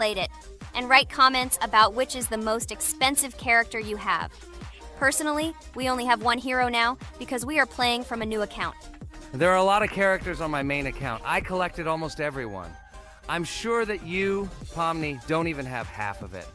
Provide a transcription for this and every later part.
it and write comments about which is the most expensive character you have. Personally, we only have one hero now because we are playing from a new account. There are a lot of characters on my main account. I collected almost everyone. I'm sure that you, Pomni, don't even have half of it.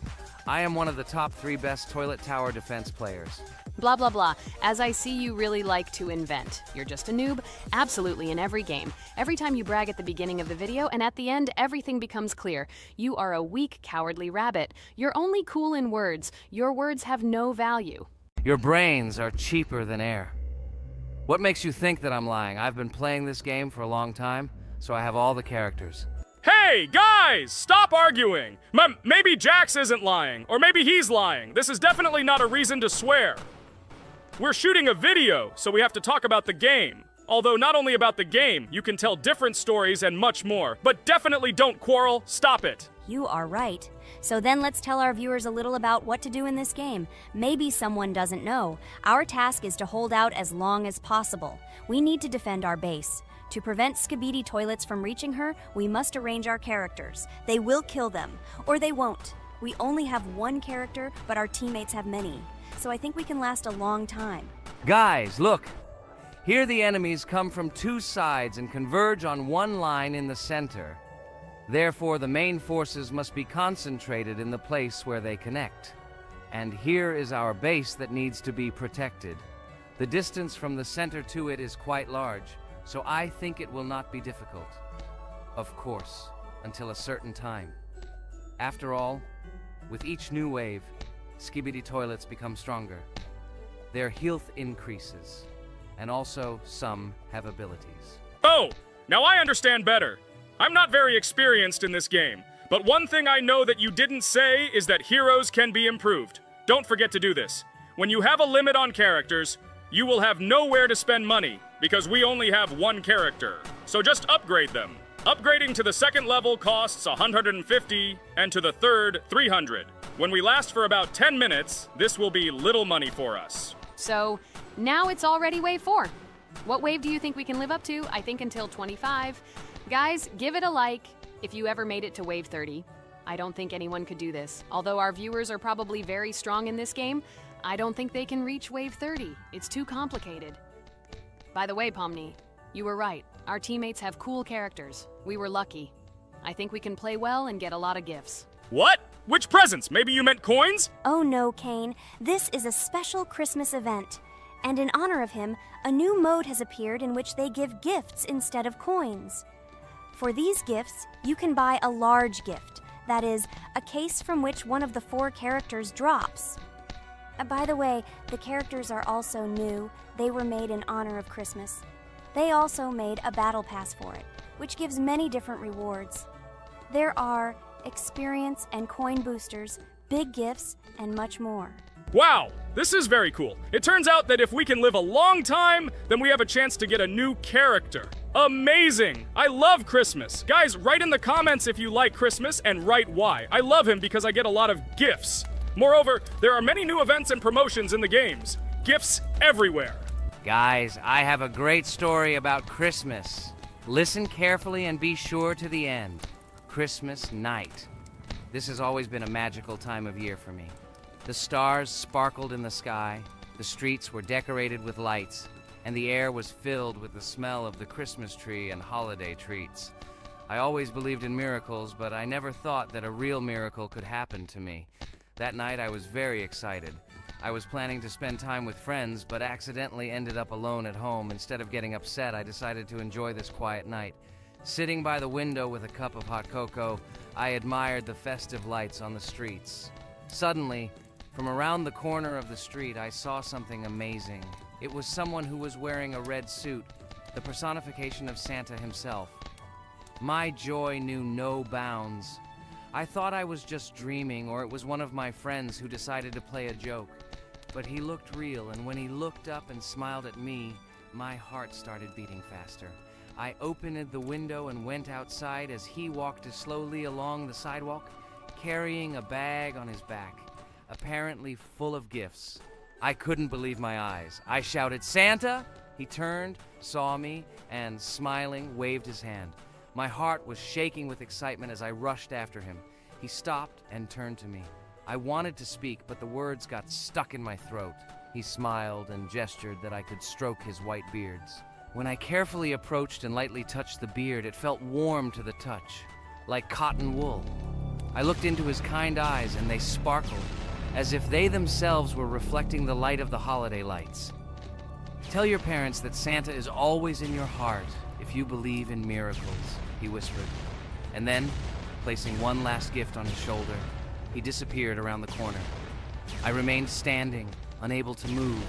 I am one of the top 3 best toilet tower defense players. Blah, blah, blah. As I see you really like to invent. You're just a noob, absolutely in every game. Every time you brag at the beginning of the video, and at the end, everything becomes clear. You are a weak, cowardly rabbit. You're only cool in words. Your words have no value. Your brains are cheaper than air. What makes you think that I'm lying? I've been playing this game for a long time, so I have all the characters. Hey, guys! Stop arguing! Maybe Jax isn't lying, or maybe he's lying. This is definitely not a reason to swear. We're shooting a video, so we have to talk about the game. Although not only about the game, you can tell different stories and much more. But definitely don't quarrel. Stop it. You are right. So then let's tell our viewers a little about what to do in this game. Maybe someone doesn't know. Our task is to hold out as long as possible. We need to defend our base. To prevent Skibidi Toilets from reaching her, we must arrange our characters. They will kill them, or they won't. We only have one character, but our teammates have many. So I think we can last a long time. Guys, look! Here the enemies come from 2 sides and converge on one line in the center. Therefore, the main forces must be concentrated in the place where they connect. And here is our base that needs to be protected. The distance from the center to it is quite large, so I think it will not be difficult. Of course, until a certain time. After all, with each new wave, Skibidi Toilets become stronger. Their health increases, and also some have abilities. Oh, now I understand better. I'm not very experienced in this game, but one thing I know that you didn't say is that heroes can be improved. Don't forget to do this. When you have a limit on characters, you will have nowhere to spend money, because we only have one character. So just upgrade them. Upgrading to the 2nd level costs 150, and to the 3rd, 300. When we last for about 10 minutes, this will be little money for us. So, now it's already wave 4. What wave do you think we can live up to? I think until 25. Guys, give it a like if you ever made it to wave 30. I don't think anyone could do this. Although our viewers are probably very strong in this game, I don't think they can reach wave 30. It's too complicated. By the way, Pomni, you were right. Our teammates have cool characters. We were lucky. I think we can play well and get a lot of gifts. What? Which presents? Maybe you meant coins? Oh no, Kane. This is a special Christmas event. And in honor of him, a new mode has appeared in which they give gifts instead of coins. For these gifts, you can buy a large gift. That is, a case from which one of the 4 characters drops. By the way, the characters are also new. They were made in honor of Christmas. They also made a battle pass for it, which gives many different rewards. There are experience and coin boosters, big gifts, and much more. Wow, this is very cool. It turns out that if we can live a long time, then we have a chance to get a new character. Amazing! I love Christmas. Guys, write in the comments if you like Christmas and write why. I love him because I get a lot of gifts. Moreover, there are many new events and promotions in the games. Gifts everywhere. Guys, I have a great story about Christmas. Listen carefully and be sure to the end. Christmas night. This has always been a magical time of year for me. The stars sparkled in the sky, the streets were decorated with lights, and the air was filled with the smell of the Christmas tree and holiday treats. I always believed in miracles, but I never thought that a real miracle could happen to me. That night I was very excited. I was planning to spend time with friends, but accidentally ended up alone at home. Instead of getting upset, I decided to enjoy this quiet night. Sitting by the window with a cup of hot cocoa, I admired the festive lights on the streets. Suddenly, from around the corner of the street, I saw something amazing. It was someone who was wearing a red suit, the personification of Santa himself. My joy knew no bounds. I thought I was just dreaming, or it was one of my friends who decided to play a joke. But he looked real, and when he looked up and smiled at me, my heart started beating faster. I opened the window and went outside as he walked slowly along the sidewalk, carrying a bag on his back, apparently full of gifts. I couldn't believe my eyes. I shouted, "Santa!" He turned, saw me, and smiling, waved his hand. My heart was shaking with excitement as I rushed after him. He stopped and turned to me. I wanted to speak, but the words got stuck in my throat. He smiled and gestured that I could stroke his white beards. When I carefully approached and lightly touched the beard, it felt warm to the touch, like cotton wool. I looked into his kind eyes, and they sparkled, as if they themselves were reflecting the light of the holiday lights. Tell your parents that Santa is always in your heart if you believe in miracles, he whispered. And then, placing one last gift on his shoulder, he disappeared around the corner. I remained standing, unable to move,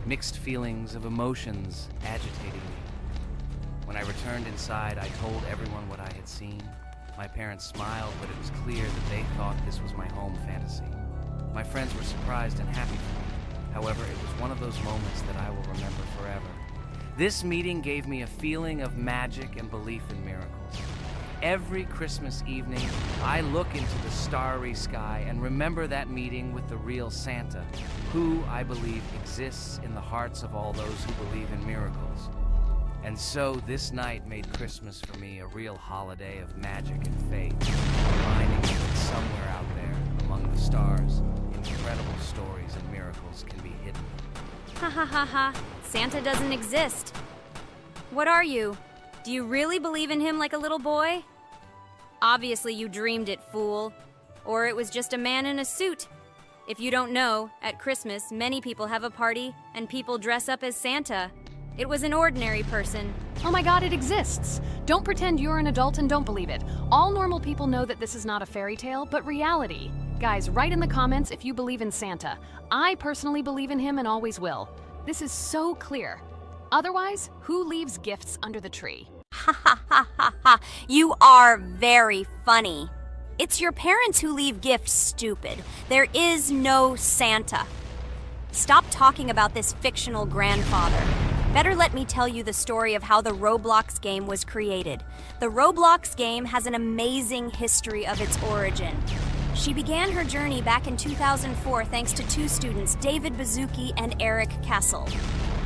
mixed feelings of emotions agitating me. When I returned inside, I told everyone what I had seen. My parents smiled, but it was clear that they thought this was my home fantasy. My friends were surprised and happy for me. However, it was one of those moments that I will remember forever. This meeting gave me a feeling of magic and belief in miracles. Every Christmas evening, I look into the starry sky and remember that meeting with the real Santa, who, I believe, exists in the hearts of all those who believe in miracles. And so this night made Christmas for me a real holiday of magic and faith, reminding me that somewhere out there, among the stars, incredible stories and miracles can be hidden. Ha ha ha ha. Santa doesn't exist. What are you? Do you really believe in him like a little boy? Obviously you dreamed it, fool. Or it was just a man in a suit. If you don't know, at Christmas, many people have a party and people dress up as Santa. It was an ordinary person. Oh my god, it exists! Don't pretend you're an adult and don't believe it. All normal people know that this is not a fairy tale, but reality. Guys, write in the comments if you believe in Santa. I personally believe in him and always will. This is so clear. Otherwise, who leaves gifts under the tree? Ha ha ha ha ha. You are very funny. It's your parents who leave gifts, stupid. There is no Santa. Stop talking about this fictional grandfather. Better let me tell you the story of how the Roblox game was created. The Roblox game has an amazing history of its origin. She began her journey back in 2004 thanks to two students, David Bazuki and Eric Kessel.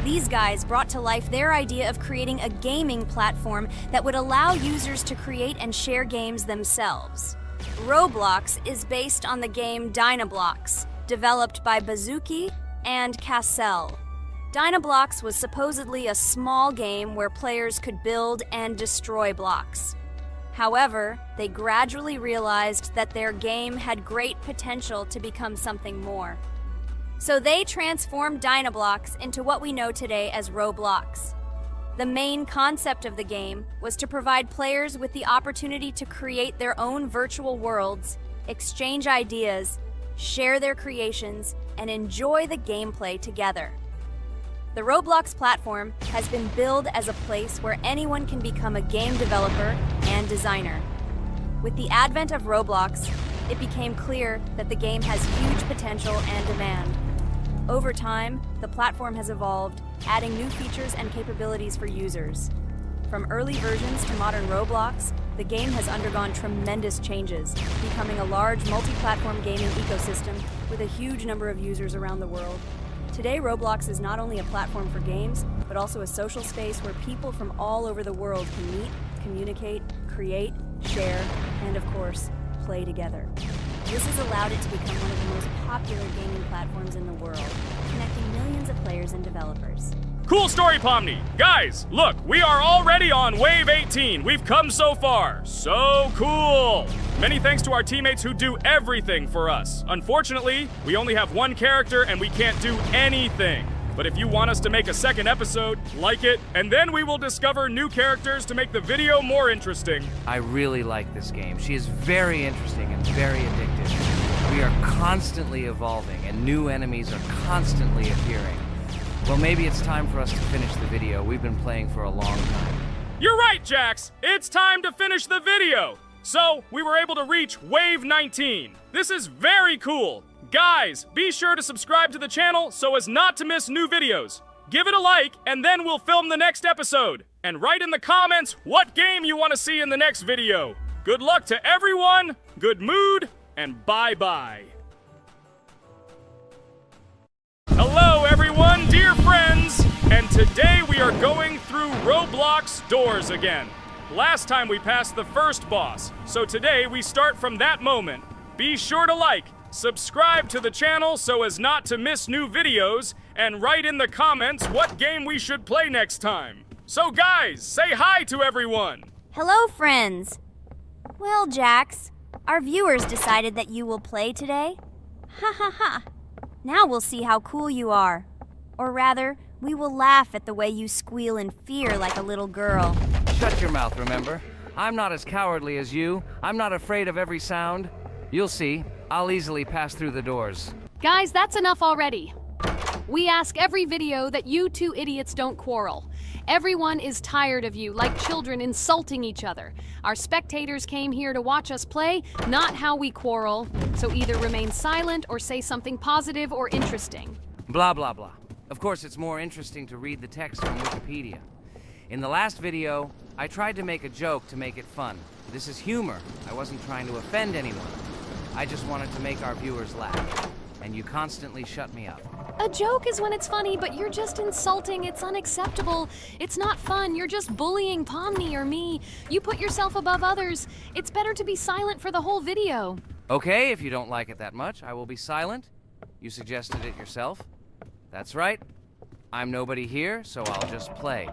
These guys brought to life their idea of creating a gaming platform that would allow users to create and share games themselves. Roblox is based on the game Dynablox, developed by Bazuki and Cassell. Dynablox was supposedly a small game where players could build and destroy blocks. However, they gradually realized that their game had great potential to become something more. So they transformed Dynablox into what we know today as Roblox. The main concept of the game was to provide players with the opportunity to create their own virtual worlds, exchange ideas, share their creations, and enjoy the gameplay together. The Roblox platform has been billed as a place where anyone can become a game developer and designer. With the advent of Roblox, it became clear that the game has huge potential and demand. Over time, the platform has evolved, adding new features and capabilities for users. From early versions to modern Roblox, the game has undergone tremendous changes, becoming a large multi-platform gaming ecosystem with a huge number of users around the world. Today, Roblox is not only a platform for games, but also a social space where people from all over the world can meet, communicate, create, share, and of course, play together. This has allowed it to become one of the most popular gaming platforms in the world, connecting millions of players and developers. Cool story, Pomni. Guys, look, we are already on Wave 18. We've come so far. So cool. Many thanks to our teammates who do everything for us. Unfortunately, we only have one character and we can't do anything. But if you want us to make a second episode, like it, and then we will discover new characters to make the video more interesting. I really like this game. She is very interesting and very addictive. We are constantly evolving and new enemies are constantly appearing. Well, maybe it's time for us to finish the video. We've been playing for a long time. You're right, Jax. It's time to finish the video. So, we were able to reach Wave 19. This is very cool. Guys, be sure to subscribe to the channel so as not to miss new videos. Give it a like, and then we'll film the next episode. And write in the comments what game you want to see in the next video. Good luck to everyone, good mood, and bye-bye. Hello, everyone, dear friends. And today we are going through Roblox doors again. Last time we passed the first boss, so today we start from that moment. Be sure to like, subscribe to the channel so as not to miss new videos, and write in the comments what game we should play next time. So guys, say hi to everyone! Hello, friends. Well, Jax, our viewers decided that you will play today. Ha ha ha. Now we'll see how cool you are. Or rather, we will laugh at the way you squeal in fear like a little girl. Shut your mouth, remember? I'm not as cowardly as you. I'm not afraid of every sound. You'll see. I'll easily pass through the doors. Guys, that's enough already. We ask every video that you two idiots don't quarrel. Everyone is tired of you, like children insulting each other. Our spectators came here to watch us play, not how we quarrel. So either remain silent or say something positive or interesting. Blah, blah, blah. Of course, it's more interesting to read the text from Wikipedia. In the last video, I tried to make a joke to make it fun. This is humor. I wasn't trying to offend anyone. I just wanted to make our viewers laugh. And you constantly shut me up. A joke is when it's funny, but you're just insulting. It's unacceptable. It's not fun. You're just bullying Pomni or me. You put yourself above others. It's better to be silent for the whole video. Okay, if you don't like it that much, I will be silent. You suggested it yourself. That's right. I'm nobody here, so I'll just play.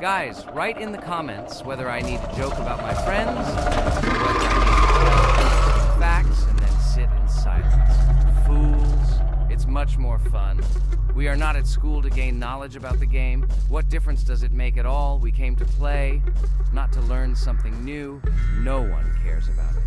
Guys, write in the comments whether I need to joke about my friends, or whether I need to tell facts and then sit in silence. Fools. It's much more fun. We are not at school to gain knowledge about the game. What difference does it make at all? We came to play, not to learn something new. No one cares about it.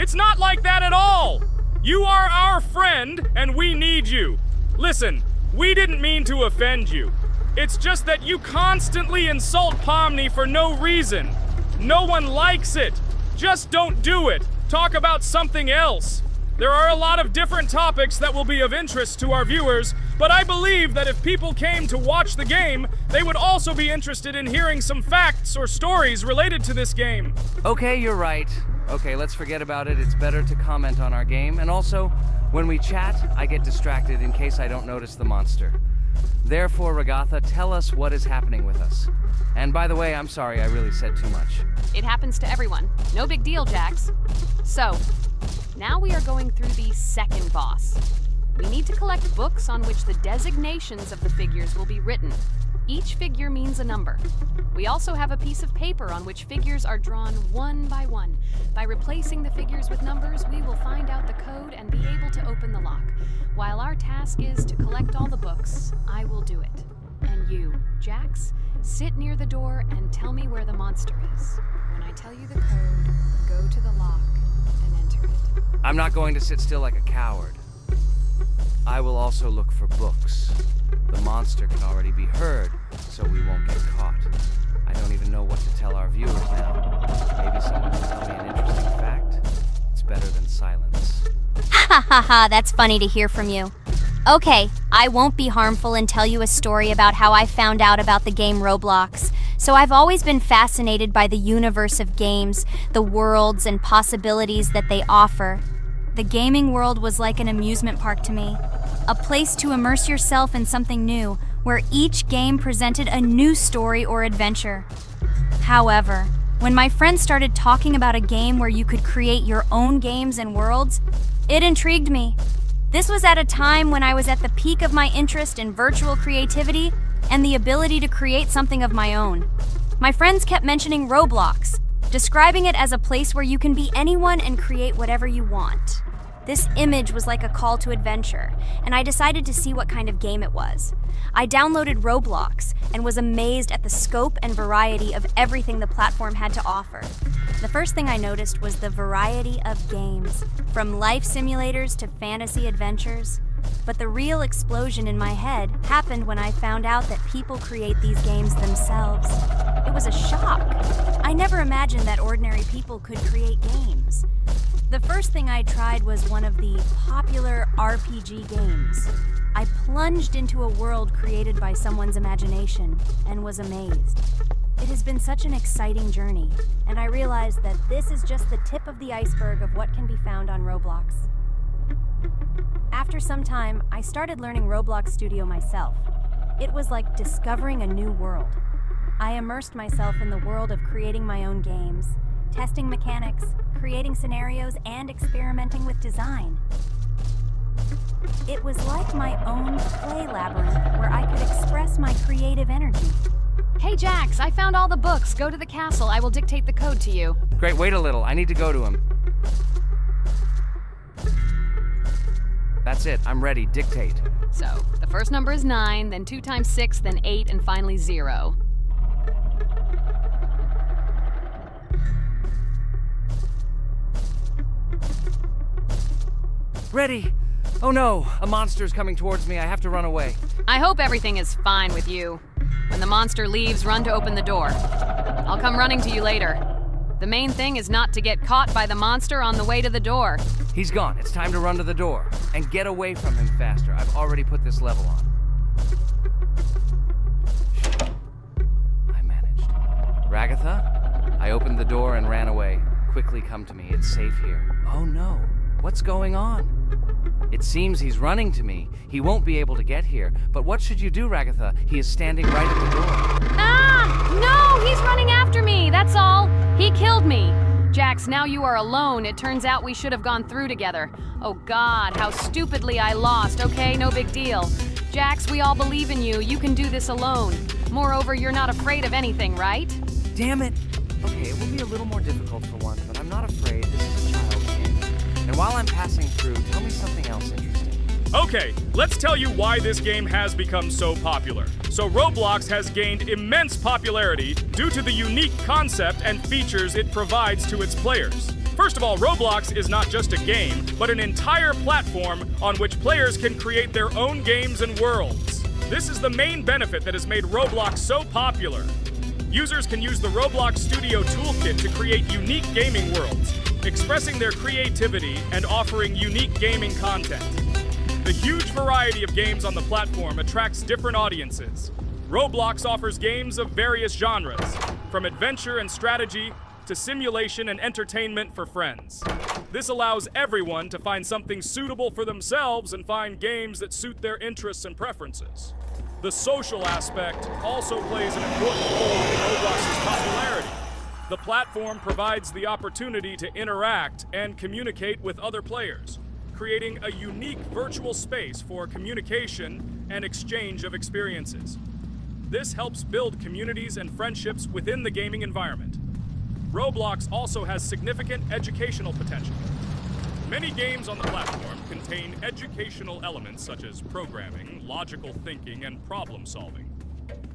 It's not like that at all! You are our friend, and we need you. Listen, we didn't mean to offend you. It's just that you constantly insult Pomni for no reason. No one likes it. Just don't do it. Talk about something else. There are a lot of different topics that will be of interest to our viewers, but I believe that if people came to watch the game, they would also be interested in hearing some facts or stories related to this game. Okay, you're right. Okay, let's forget about it. It's better to comment on our game. And also, when we chat, I get distracted in case I don't notice the monster. Therefore, Ragatha, tell us what is happening with us. And by the way, I'm sorry I really said too much. It happens to everyone. No big deal, Jax. So, now we are going through the second boss. We need to collect books on which the designations of the figures will be written. Each figure means a number. We also have a piece of paper on which figures are drawn one by one. By replacing the figures with numbers, we will find out the code and be able to open the lock. While our task is to collect all the books, I will do it. And you, Jax, sit near the door and tell me where the monster is. When I tell you the code, go to the lock and enter it. I'm not going to sit still like a coward. I will also look for books. The monster can already be heard, so we won't get caught. I don't even know what to tell our viewers now. Maybe someone can tell me an interesting fact. It's better than silence. Ha ha ha, that's funny to hear from you. Okay, I won't be harmful and tell you a story about how I found out about the game Roblox. So I've always been fascinated by the universe of games, the worlds and possibilities that they offer. The gaming world was like an amusement park to me. A place to immerse yourself in something new, where each game presented a new story or adventure. However, when my friends started talking about a game where you could create your own games and worlds, it intrigued me. This was at a time when I was at the peak of my interest in virtual creativity and the ability to create something of my own. My friends kept mentioning Roblox, describing it as a place where you can be anyone and create whatever you want. This image was like a call to adventure, and I decided to see what kind of game it was. I downloaded Roblox and was amazed at the scope and variety of everything the platform had to offer. The first thing I noticed was the variety of games, from life simulators to fantasy adventures. But the real explosion in my head happened when I found out that people create these games themselves. It was a shock. I never imagined that ordinary people could create games. The first thing I tried was one of the popular RPG games. I plunged into a world created by someone's imagination and was amazed. It has been such an exciting journey, and I realized that this is just the tip of the iceberg of what can be found on Roblox. After some time, I started learning Roblox Studio myself. It was like discovering a new world. I immersed myself in the world of creating my own games, testing mechanics, creating scenarios, and experimenting with design. It was like my own play labyrinth where I could express my creative energy. Hey Jax, I found all the books. Go to the castle. I will dictate the code to you. Great, wait a little. I need to go to him. That's it. I'm ready. Dictate. So, the first number is 9, then 2 times 6, then 8, and finally 0. Ready. Oh no, a monster's coming towards me. I have to run away. I hope everything is fine with you. When the monster leaves, run to open the door. I'll come running to you later. The main thing is not to get caught by the monster on the way to the door. He's gone. It's time to run to the door. And get away from him faster. I've already put this level on. I managed. Ragatha? I opened the door and ran away. Quickly come to me. It's safe here. Oh no. What's going on? It seems he's running to me. He won't be able to get here. But what should you do, Ragatha? He is standing right at the door. Ah! No! He's running after me! That's all! He killed me! Jax, now you are alone. It turns out we should have gone through together. Oh God, how stupidly I lost. Okay, no big deal. Jax, we all believe in you. You can do this alone. Moreover, you're not afraid of anything, right? Damn it! Okay, it will be a little more difficult for one, but I'm not afraid. This is a child's game. And while I'm passing through, tell me something else interesting. Okay, let's tell you why this game has become so popular. So Roblox has gained immense popularity due to the unique concept and features it provides to its players. First of all, Roblox is not just a game, but an entire platform on which players can create their own games and worlds. This is the main benefit that has made Roblox so popular. Users can use the Roblox Studio Toolkit to create unique gaming worlds, expressing their creativity and offering unique gaming content. The huge variety of games on the platform attracts different audiences. Roblox offers games of various genres, from adventure and strategy to simulation and entertainment for friends. This allows everyone to find something suitable for themselves and find games that suit their interests and preferences. The social aspect also plays an important role in Roblox's popularity. The platform provides the opportunity to interact and communicate with other players, creating a unique virtual space for communication and exchange of experiences. This helps build communities and friendships within the gaming environment. Roblox also has significant educational potential. Many games on the platform contain educational elements such as programming, logical thinking, and problem solving.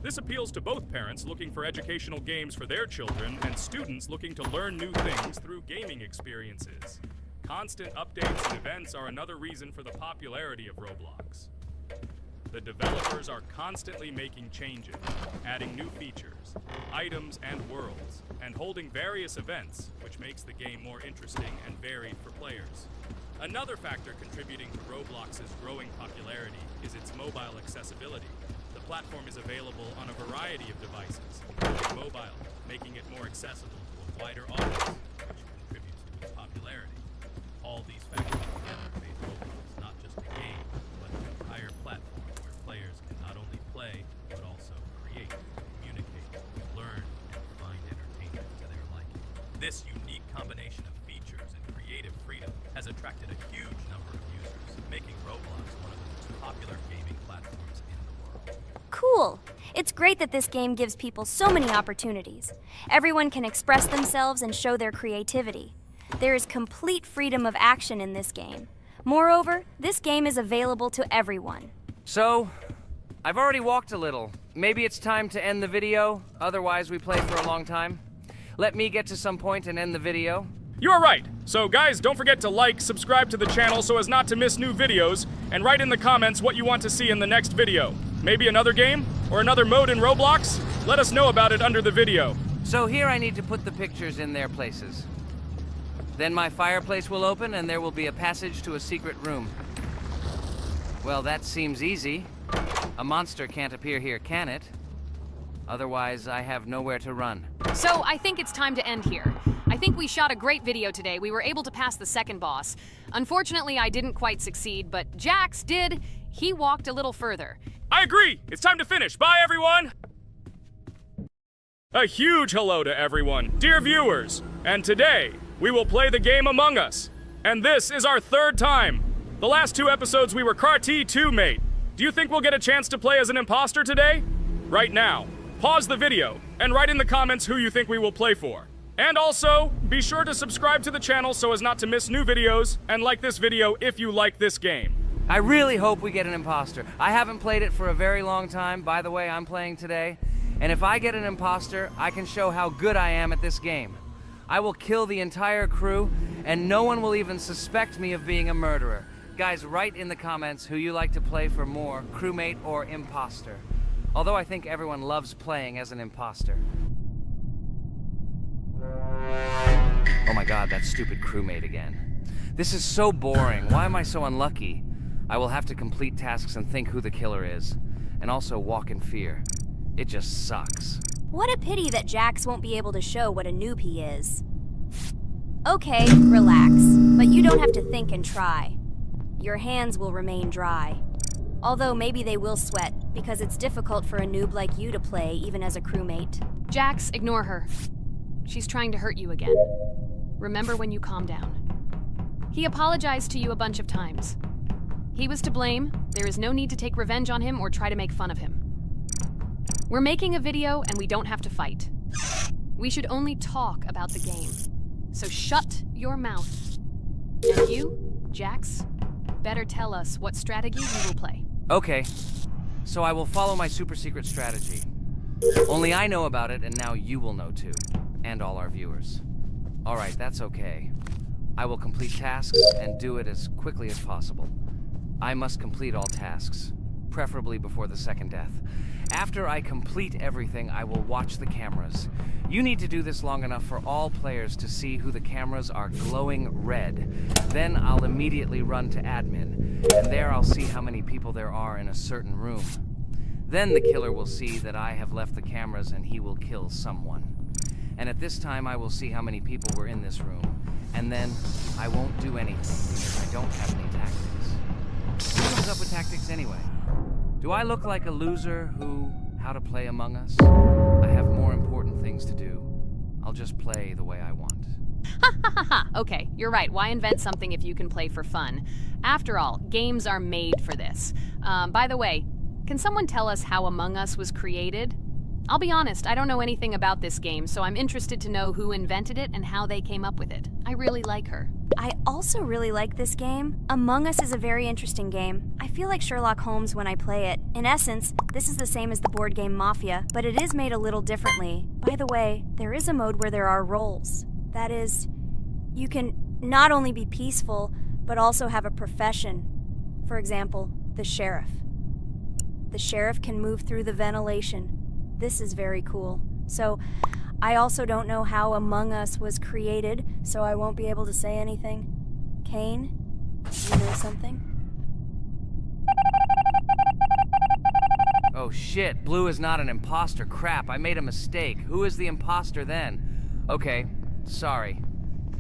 This appeals to both parents looking for educational games for their children and students looking to learn new things through gaming experiences. Constant updates and events are another reason for the popularity of Roblox. The developers are constantly making changes, adding new features, items, and worlds, and holding various events, which makes the game more interesting and varied for players. Another factor contributing to Roblox's growing popularity is its mobile accessibility. The platform is available on a variety of devices, including mobile, making it more accessible to a wider audience, which contributes to its popularity. All these factors together made Roblox not just a game, but an entire platform where players can not only play, but also create, communicate, learn, and find entertainment to their liking. This unique combination of features and creative freedom has attracted a huge number of users, making Roblox one of the most popular gaming platforms in the world. Cool! It's great that this game gives people so many opportunities. Everyone can express themselves and show their creativity. There is complete freedom of action in this game. Moreover, this game is available to everyone. So, I've already walked a little. Maybe it's time to end the video, otherwise we play for a long time. Let me get to some point and end the video. You are right. So guys, don't forget to like, subscribe to the channel so as not to miss new videos, and write in the comments what you want to see in the next video. Maybe another game? Or another mode in Roblox? Let us know about it under the video. So here I need to put the pictures in their places. Then my fireplace will open and there will be a passage to a secret room. Well, that seems easy. A monster can't appear here, can it? Otherwise, I have nowhere to run. So I think it's time to end here. I think we shot a great video today. We were able to pass the second boss. Unfortunately, I didn't quite succeed, but Jax did. He walked a little further. I agree! It's time to finish. Bye, everyone! A huge hello to everyone, dear viewers, and today we will play the game Among Us. And this is our third time. The last 2 episodes we were CAR-T 2 mate. Do you think we'll get a chance to play as an imposter today? Right now, pause the video and write in the comments who you think we will play for. And also, be sure to subscribe to the channel so as not to miss new videos, and like this video if you like this game. I really hope we get an imposter. I haven't played it for a very long time. By the way, I'm playing today. And if I get an imposter, I can show how good I am at this game. I will kill the entire crew, and no one will even suspect me of being a murderer. Guys, write in the comments who you like to play for more, crewmate or imposter. Although I think everyone loves playing as an imposter. Oh my god, that stupid crewmate again. This is so boring. Why am I so unlucky? I will have to complete tasks and think who the killer is, and also walk in fear. It just sucks. What a pity that Jax won't be able to show what a noob he is. Okay, relax, but you don't have to think and try. Your hands will remain dry. Although maybe they will sweat, because it's difficult for a noob like you to play even as a crewmate. Jax, ignore her. She's trying to hurt you again. Remember when you calm down. He apologized to you a bunch of times. He was to blame. There is no need to take revenge on him or try to make fun of him. We're making a video and we don't have to fight. We should only talk about the game. So shut your mouth. And you, Jax, better tell us what strategy you will play. Okay, so I will follow my super secret strategy. Only I know about it, and now you will know too. And all our viewers. Alright, that's okay. I will complete tasks and do it as quickly as possible. I must complete all tasks, preferably before the second death. After I complete everything, I will watch the cameras. You need to do this long enough for all players to see who the cameras are glowing red. Then I'll immediately run to admin, and there I'll see how many people there are in a certain room. Then the killer will see that I have left the cameras and he will kill someone. And at this time I will see how many people were in this room, and then I won't do anything because I don't have any tactics. Who comes up with tactics anyway? Do I look like a loser how to play Among Us? I have more important things to do. I'll just play the way I want. Ha ha ha ha! Okay, you're right. Why invent something if you can play for fun? After all, games are made for this. By the way, can someone tell us how Among Us was created? I'll be honest, I don't know anything about this game, so I'm interested to know who invented it and how they came up with it. I really like her. I also really like this game. Among Us is a very interesting game. I feel like Sherlock Holmes when I play it. In essence, this is the same as the board game Mafia, but it is made a little differently. By the way, there is a mode where there are roles. That is, you can not only be peaceful, but also have a profession. For example, the sheriff. The sheriff can move through the ventilation. This is very cool. So, I also don't know how Among Us was created, so I won't be able to say anything. Kane, you know something? Oh shit, Blue is not an imposter. Crap, I made a mistake. Who is the imposter then? Okay, sorry.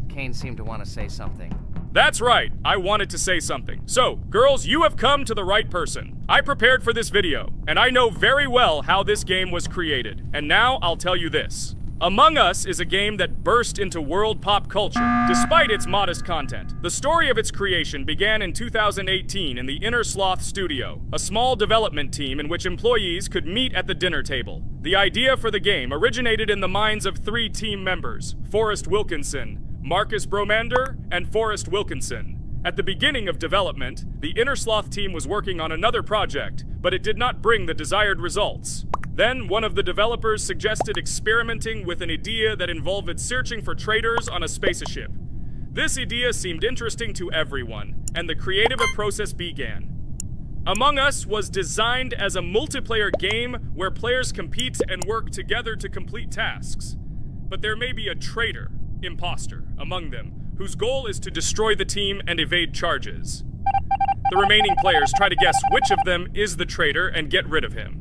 Kane seemed to want to say something. That's right, I wanted to say something. So, girls, you have come to the right person. I prepared for this video, and I know very well how this game was created. And now I'll tell you this. Among Us is a game that burst into world pop culture, despite its modest content. The story of its creation began in 2018 in the Inner Sloth Studio, a small development team in which employees could meet at the dinner table. The idea for the game originated in the minds of 3 team members, Forrest Wilkinson, Marcus Bromander, and Forrest Wilkinson. At the beginning of development, the Inner Sloth team was working on another project, but it did not bring the desired results. Then, one of the developers suggested experimenting with an idea that involved searching for traitors on a spaceship. This idea seemed interesting to everyone, and the creative process began. Among Us was designed as a multiplayer game where players compete and work together to complete tasks. But there may be a traitor, imposter, among them, whose goal is to destroy the team and evade charges. The remaining players try to guess which of them is the traitor and get rid of him.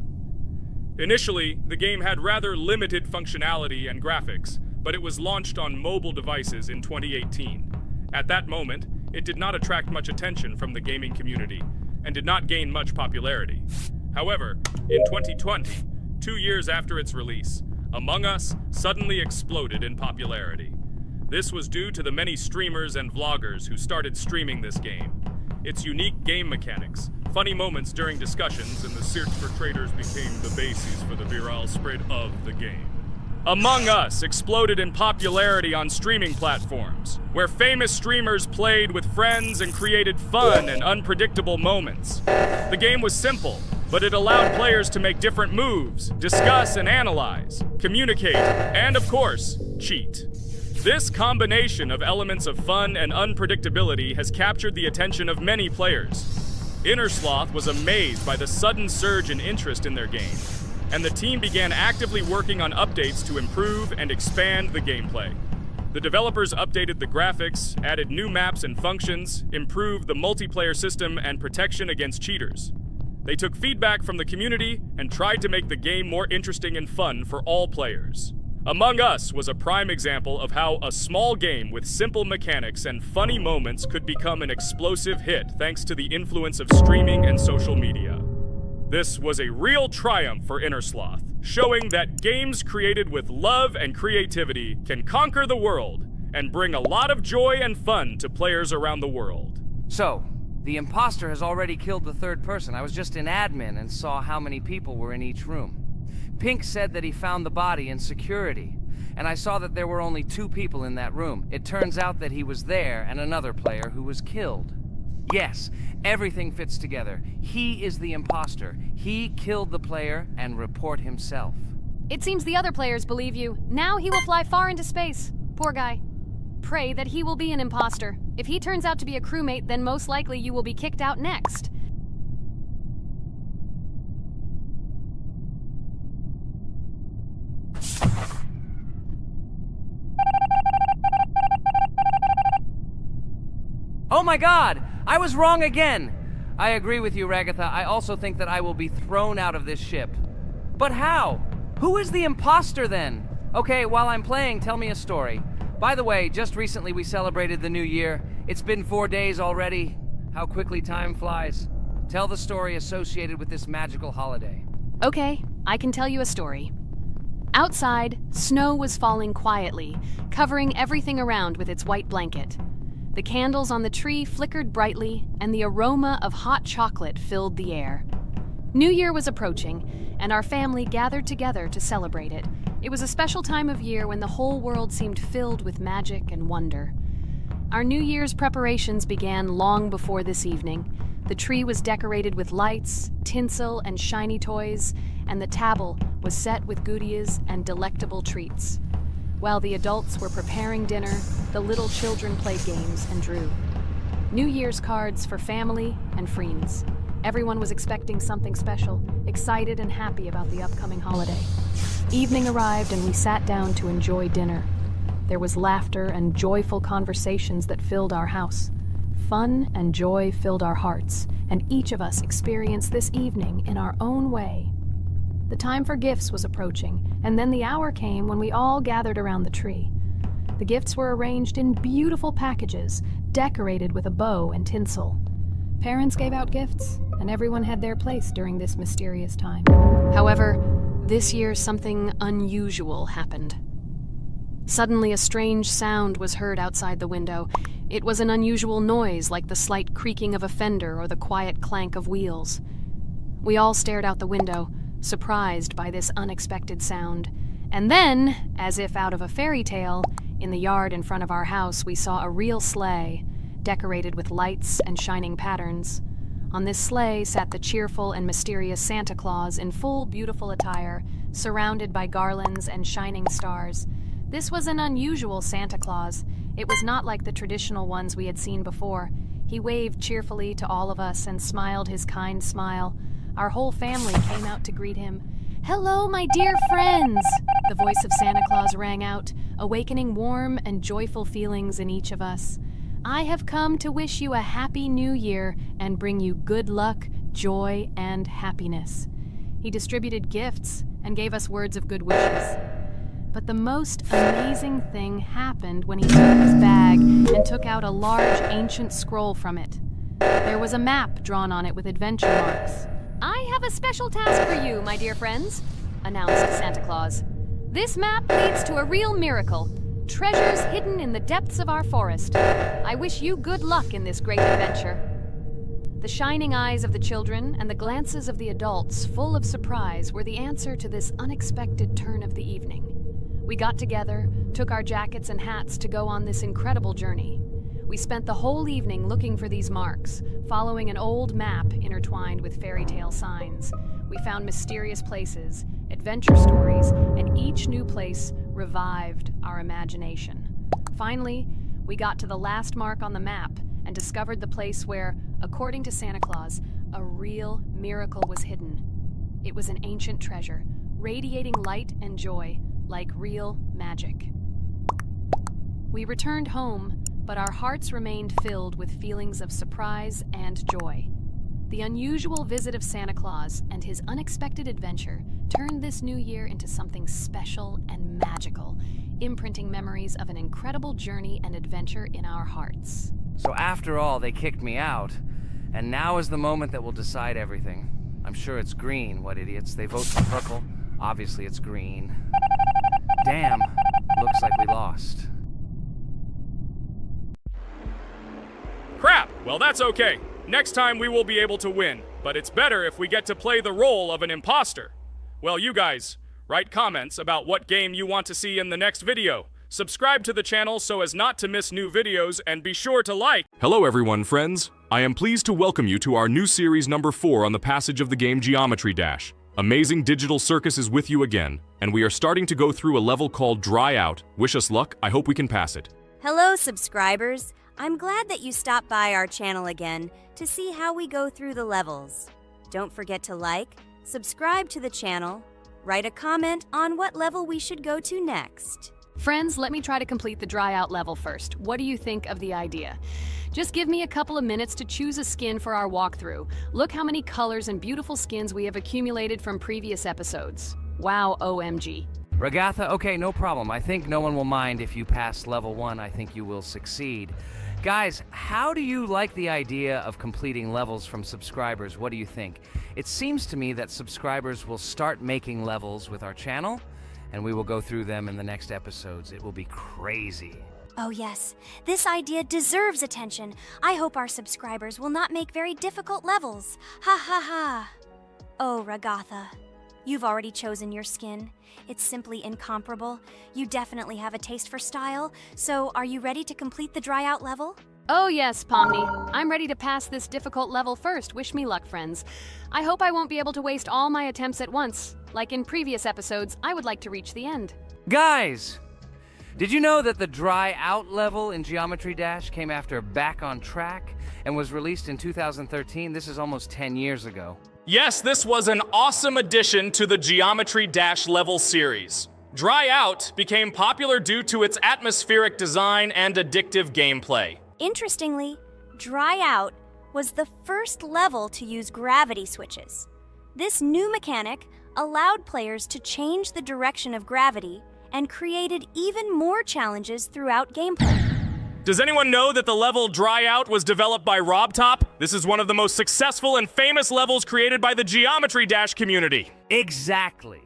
Initially, the game had rather limited functionality and graphics, but it was launched on mobile devices in 2018. At that moment, it did not attract much attention from the gaming community, and did not gain much popularity. However, in 2020, 2 years after its release, Among Us suddenly exploded in popularity. This was due to the many streamers and vloggers who started streaming this game. Its unique game mechanics, funny moments during discussions, and the search for traders became the basis for the viral spread of the game. Among Us exploded in popularity on streaming platforms, where famous streamers played with friends and created fun and unpredictable moments. The game was simple, but it allowed players to make different moves, discuss and analyze, communicate, and of course, cheat. This combination of elements of fun and unpredictability has captured the attention of many players. Innersloth was amazed by the sudden surge in interest in their game, and the team began actively working on updates to improve and expand the gameplay. The developers updated the graphics, added new maps and functions, improved the multiplayer system and protection against cheaters. They took feedback from the community and tried to make the game more interesting and fun for all players. Among Us was a prime example of how a small game with simple mechanics and funny moments could become an explosive hit thanks to the influence of streaming and social media. This was a real triumph for Innersloth, showing that games created with love and creativity can conquer the world and bring a lot of joy and fun to players around the world. So, the imposter has already killed the third person. I was just in admin and saw how many people were in each room. Pink said that he found the body in security, and I saw that there were only 2 people in that room. It turns out that he was there and another player who was killed. Yes, everything fits together. He is the imposter. He killed the player and report himself. It seems the other players believe you. Now he will fly far into space. Poor guy. Pray that he will be an imposter. If he turns out to be a crewmate, then most likely you will be kicked out next. Oh my god! I was wrong again! I agree with you, Ragatha. I also think that I will be thrown out of this ship. But how? Who is the imposter then? Okay, while I'm playing, tell me a story. By the way, just recently we celebrated the new year. It's been 4 days already. How quickly time flies. Tell the story associated with this magical holiday. Okay, I can tell you a story. Outside, snow was falling quietly, covering everything around with its white blanket. The candles on the tree flickered brightly, and the aroma of hot chocolate filled the air. New Year was approaching, and our family gathered together to celebrate it. It was a special time of year when the whole world seemed filled with magic and wonder. Our New Year's preparations began long before this evening. The tree was decorated with lights, tinsel, and shiny toys, and the table was set with goodies and delectable treats. While the adults were preparing dinner, the little children played games and drew. New Year's cards for family and friends. Everyone was expecting something special, excited and happy about the upcoming holiday. Evening arrived and we sat down to enjoy dinner. There was laughter and joyful conversations that filled our house. Fun and joy filled our hearts, and each of us experienced this evening in our own way. The time for gifts was approaching, and then the hour came when we all gathered around the tree. The gifts were arranged in beautiful packages, decorated with a bow and tinsel. Parents gave out gifts, and everyone had their place during this mysterious time. However, this year something unusual happened. Suddenly a strange sound was heard outside the window. It was an unusual noise, like the slight creaking of a fender or the quiet clank of wheels. We all stared out the window, surprised by this unexpected sound. And then, as if out of a fairy tale, in the yard in front of our house we saw a real sleigh, decorated with lights and shining patterns. On this sleigh sat the cheerful and mysterious Santa Claus in full beautiful attire, surrounded by garlands and shining stars. This was an unusual Santa Claus. It was not like the traditional ones we had seen before. He waved cheerfully to all of us and smiled his kind smile. Our whole family came out to greet him. "Hello, my dear friends!" The voice of Santa Claus rang out, awakening warm and joyful feelings in each of us. "I have come to wish you a happy new year and bring you good luck, joy, and happiness." He distributed gifts and gave us words of good wishes. But the most amazing thing happened when he took his bag and took out a large ancient scroll from it. There was a map drawn on it with adventure marks. "I have a special task for you, my dear friends," announced Santa Claus. This map leads to a real miracle. Treasures hidden in the depths of our forest. I wish you good luck in this great adventure. The shining eyes of the children and the glances of the adults, full of surprise, were the answer to this unexpected turn of the evening. We got together, took our jackets and hats to go on this incredible journey. We spent the whole evening looking for these marks, following an old map intertwined with fairy tale signs. We found mysterious places, adventure stories, and each new place revived our imagination. Finally, we got to the last mark on the map and discovered the place where, according to Santa Claus, a real miracle was hidden. It was an ancient treasure, radiating light and joy like real magic. We returned home, but our hearts remained filled with feelings of surprise and joy. The unusual visit of Santa Claus and his unexpected adventure turned this new year into something special and magical, imprinting memories of an incredible journey and adventure in our hearts. So after all, they kicked me out, and now is the moment that will decide everything. I'm sure it's green, what idiots. They vote for purple. Obviously it's green. Damn, looks like we lost. Crap! Well, that's okay. Next time we will be able to win, but it's better if we get to play the role of an imposter. Well, you guys, write comments about what game you want to see in the next video. Subscribe to the channel so as not to miss new videos, and be sure to like. Hello everyone, friends. I am pleased to welcome you to our new series number 4 on the passage of the game Geometry Dash. Amazing Digital Circus is with you again, and we are starting to go through a level called Dry Out. Wish us luck, I hope we can pass it. Hello, subscribers. I'm glad that you stopped by our channel again to see how we go through the levels. Don't forget to like, subscribe to the channel, write a comment on what level we should go to next. Friends, let me try to complete the dry out level first. What do you think of the idea? Just give me a couple of minutes to choose a skin for our walkthrough. Look how many colors and beautiful skins we have accumulated from previous episodes. Wow, OMG. Ragatha, okay, no problem. I think no one will mind if you pass level 1. I think you will succeed. Guys, how do you like the idea of completing levels from subscribers? What do you think? It seems to me that subscribers will start making levels with our channel, and we will go through them in the next episodes. It will be crazy. Oh yes, this idea deserves attention. I hope our subscribers will not make very difficult levels. Ha ha ha. Oh, Ragatha, you've already chosen your skin. It's simply incomparable. You definitely have a taste for style. So, are you ready to complete the dry out level? Oh yes, Pomni. I'm ready to pass this difficult level first. Wish me luck, friends. I hope I won't be able to waste all my attempts at once. Like in previous episodes, I would like to reach the end. Guys! Did you know that the Dry Out level in Geometry Dash came after Back on Track and was released in 2013? This is almost 10 years ago. Yes, this was an awesome addition to the Geometry Dash level series. Dry Out became popular due to its atmospheric design and addictive gameplay. Interestingly, Dry Out was the first level to use gravity switches. This new mechanic allowed players to change the direction of gravity and created even more challenges throughout gameplay. Does anyone know that the level Dry Out was developed by RobTop? This is one of the most successful and famous levels created by the Geometry Dash community. Exactly.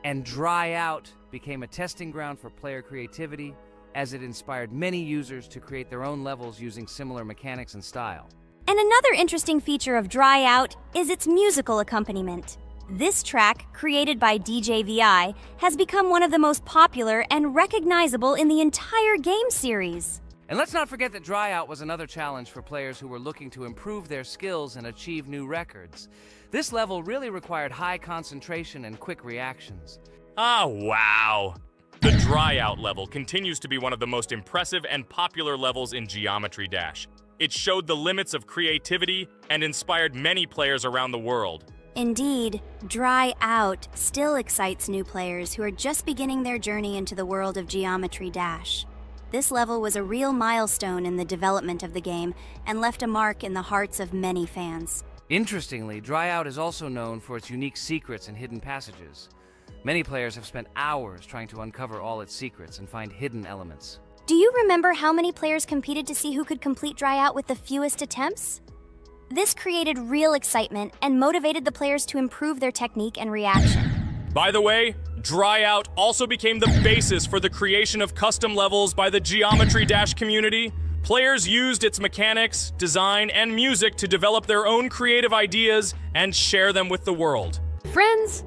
And Dry Out became a testing ground for player creativity, as it inspired many users to create their own levels using similar mechanics and style. And another interesting feature of Dry Out is its musical accompaniment. This track, created by DJ VI, has become one of the most popular and recognizable in the entire game series. And let's not forget that Dry Out was another challenge for players who were looking to improve their skills and achieve new records. This level really required high concentration and quick reactions. Ah, wow. The Dry Out level continues to be one of the most impressive and popular levels in Geometry Dash. It showed the limits of creativity and inspired many players around the world. Indeed, Dry Out still excites new players who are just beginning their journey into the world of Geometry Dash. This level was a real milestone in the development of the game and left a mark in the hearts of many fans. Interestingly, Dry Out is also known for its unique secrets and hidden passages. Many players have spent hours trying to uncover all its secrets and find hidden elements. Do you remember how many players competed to see who could complete Dry Out with the fewest attempts? This created real excitement and motivated the players to improve their technique and reaction. By the way, Dry Out also became the basis for the creation of custom levels by the Geometry Dash community. Players used its mechanics, design, and music to develop their own creative ideas and share them with the world. Friends,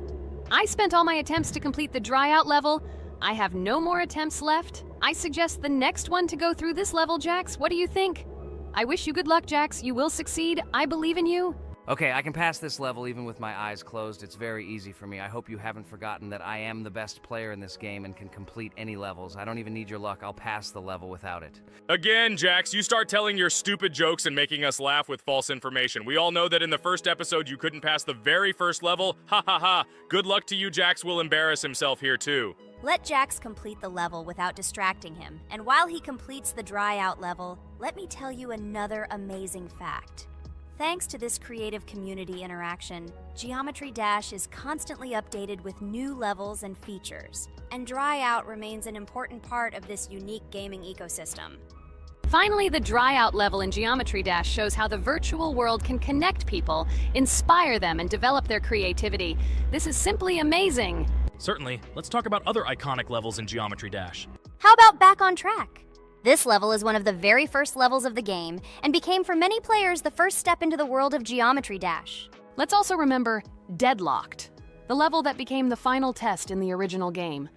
I spent all my attempts to complete the Dry Out level. I have no more attempts left. I suggest the next one to go through this level, Jax. What do you think? I wish you good luck, Jax. You will succeed. I believe in you. Okay, I can pass this level even with my eyes closed. It's very easy for me. I hope you haven't forgotten that I am the best player in this game and can complete any levels. I don't even need your luck. I'll pass the level without it. Again, Jax, you start telling your stupid jokes and making us laugh with false information. We all know that in the first episode you couldn't pass the very first level. Ha ha ha. Good luck to you, Jax will embarrass himself here too. Let Jax complete the level without distracting him. And while he completes the Dry Out level, let me tell you another amazing fact. Thanks to this creative community interaction, Geometry Dash is constantly updated with new levels and features, and Dry Out remains an important part of this unique gaming ecosystem. Finally, the Dry Out level in Geometry Dash shows how the virtual world can connect people, inspire them, and develop their creativity. This is simply amazing. Certainly. Let's talk about other iconic levels in Geometry Dash. How about Back on Track? This level is one of the very first levels of the game, and became for many players the first step into the world of Geometry Dash. Let's also remember Deadlocked, the level that became the final test in the original game.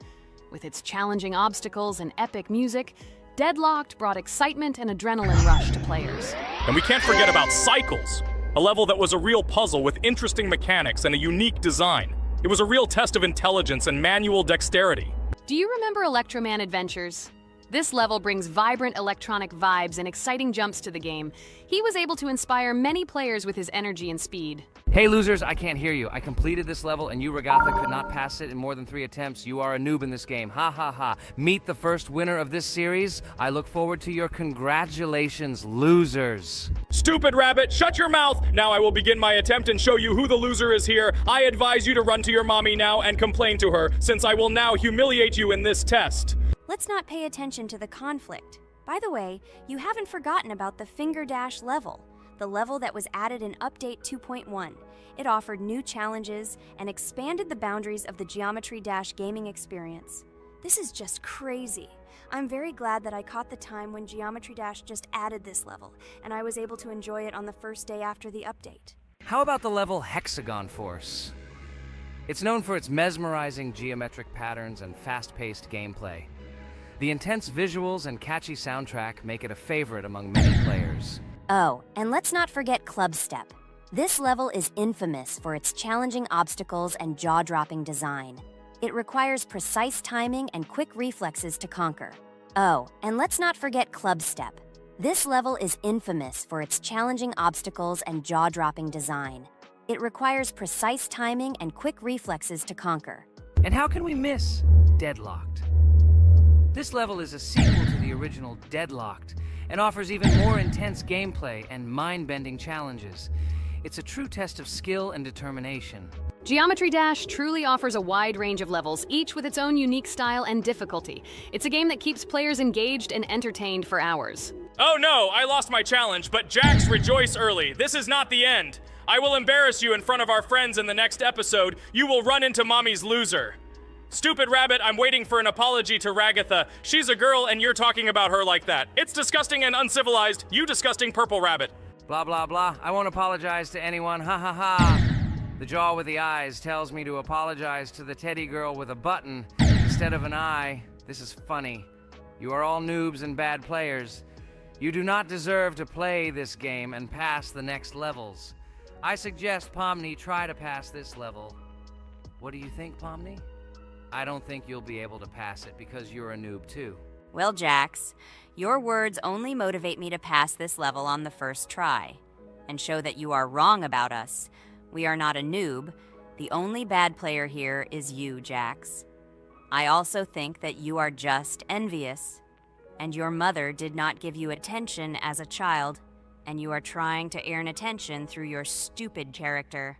With its challenging obstacles and epic music, Deadlocked brought excitement and adrenaline rush to players. And we can't forget about Cycles, a level that was a real puzzle with interesting mechanics and a unique design. It was a real test of intelligence and manual dexterity. Do you remember Electroman Adventures? This level brings vibrant electronic vibes and exciting jumps to the game. He was able to inspire many players with his energy and speed. Hey losers, I can't hear you. I completed this level and you, Regatha, could not pass it in more than 3 attempts. You are a noob in this game. Ha ha ha. Meet the first winner of this series. I look forward to your congratulations, losers. Stupid rabbit, shut your mouth! Now I will begin my attempt and show you who the loser is here. I advise you to run to your mommy now and complain to her, since I will now humiliate you in this test. Let's not pay attention to the conflict. By the way, you haven't forgotten about the Finger Dash level, the level that was added in Update 2.1. It offered new challenges and expanded the boundaries of the Geometry Dash gaming experience. This is just crazy. I'm very glad that I caught the time when Geometry Dash just added this level, and I was able to enjoy it on the first day after the update. How about the level Hexagon Force? It's known for its mesmerizing geometric patterns and fast-paced gameplay. The intense visuals and catchy soundtrack make it a favorite among many players. Oh, and let's not forget Club Step. This level is infamous for its challenging obstacles and jaw-dropping design. It requires precise timing and quick reflexes to conquer. Oh, and let's not forget Club Step. This level is infamous for its challenging obstacles and jaw-dropping design. It requires precise timing and quick reflexes to conquer. And how can we miss Deadlocked? This level is a sequel to the original Deadlocked and offers even more intense gameplay and mind-bending challenges. It's a true test of skill and determination. Geometry Dash truly offers a wide range of levels, each with its own unique style and difficulty. It's a game that keeps players engaged and entertained for hours. Oh no, I lost my challenge, but Jax, rejoice early. This is not the end. I will embarrass you in front of our friends in the next episode. You will run into Mommy's loser. Stupid rabbit, I'm waiting for an apology to Ragatha. She's a girl and you're talking about her like that. It's disgusting and uncivilized, you disgusting purple rabbit. Blah, blah, blah. I won't apologize to anyone. Ha ha ha. The jaw with the eyes tells me to apologize to the teddy girl with a button instead of an eye. This is funny. You are all noobs and bad players. You do not deserve to play this game and pass the next levels. I suggest Pomni try to pass this level. What do you think, Pomni? I don't think you'll be able to pass it because you're a noob too. Well, Jax, your words only motivate me to pass this level on the first try, and show that you are wrong about us. We are not a noob. The only bad player here is you, Jax. I also think that you are just envious, and your mother did not give you attention as a child, and you are trying to earn attention through your stupid character.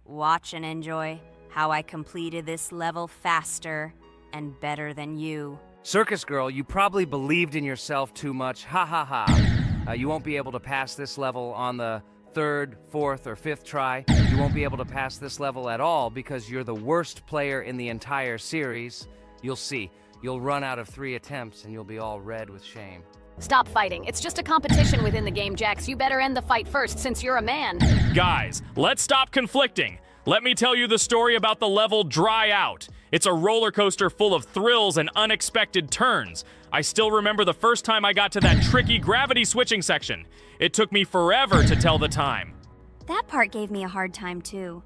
Watch and enjoy how I completed this level faster and better than you. Circus girl, you probably believed in yourself too much. Ha ha ha. You won't be able to pass this level on the 3rd, 4th, or 5th try. You won't be able to pass this level at all because you're the worst player in the entire series. You'll see. You'll run out of 3 attempts and you'll be all red with shame. Stop fighting. It's just a competition within the game, Jax. You better end the fight first since you're a man. Guys, let's stop conflicting. Let me tell you the story about the level Dry Out. It's a roller coaster full of thrills and unexpected turns. I still remember the first time I got to that tricky gravity switching section. It took me forever to tell the time. That part gave me a hard time too.